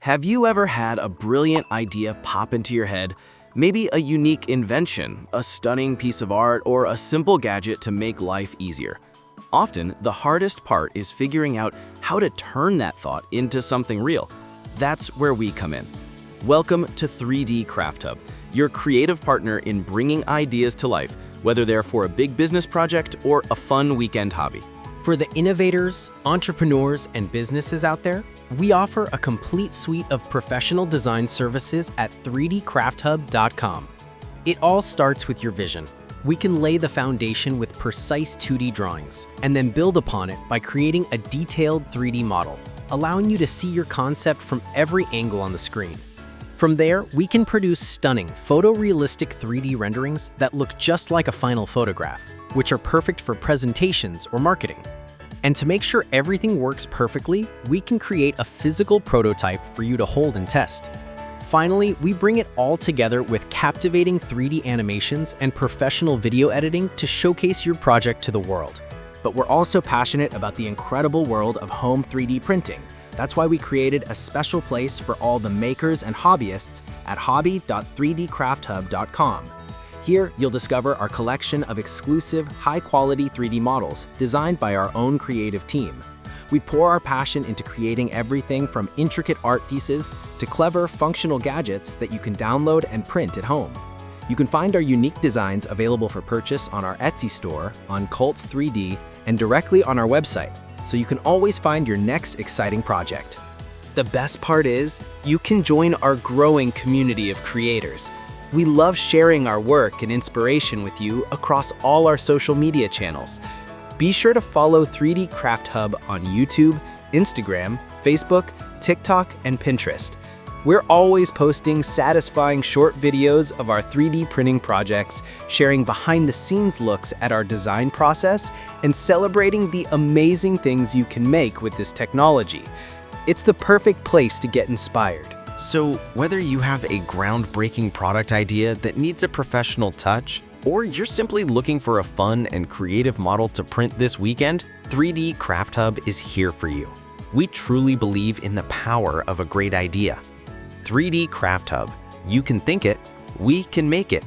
Have you ever had a brilliant idea pop into your head? Maybe a unique invention, a stunning piece of art, or a simple gadget to make life easier. Often, the hardest part is figuring out how to turn that thought into something real. That's where we come in. Welcome to 3D Craft Hub, your creative partner in bringing ideas to life, whether they're for a big business project or a fun weekend hobby. For the innovators, entrepreneurs, and businesses out there, we offer a complete suite of professional design services at 3dcrafthub.com. It all starts with your vision. We can lay the foundation with precise 2D drawings and then build upon it by creating a detailed 3D model, allowing you to see your concept from every angle on the screen. From there, we can produce stunning, photorealistic 3D renderings that look just like a final photograph, which are perfect for presentations or marketing. And to make sure everything works perfectly, we can create a physical prototype for you to hold and test. Finally, we bring it all together with captivating 3D animations and professional video editing to showcase your project to the world. But we're also passionate about the incredible world of home 3D printing. That's why we created a special place for all the makers and hobbyists at hobby.3dcrafthub.com. Here, you'll discover our collection of exclusive, high-quality 3D models designed by our own creative team. We pour our passion into creating everything from intricate art pieces to clever, functional gadgets that you can download and print at home. You can find our unique designs available for purchase on our Etsy store, on Cults 3D, and directly on our website, so you can always find your next exciting project. The best part is, you can join our growing community of creators. We love sharing our work and inspiration with you across all our social media channels. Be sure to follow 3D Craft Hub on YouTube, Instagram, Facebook, TikTok, and Pinterest. We're always posting satisfying short videos of our 3D printing projects, sharing behind-the-scenes looks at our design process, and celebrating the amazing things you can make with this technology. It's the perfect place to get inspired. So, whether you have a groundbreaking product idea that needs a professional touch, or you're simply looking for a fun and creative model to print this weekend, 3D Craft Hub is here for you. We truly believe in the power of a great idea. 3D Craft Hub. You can think it, we can make it.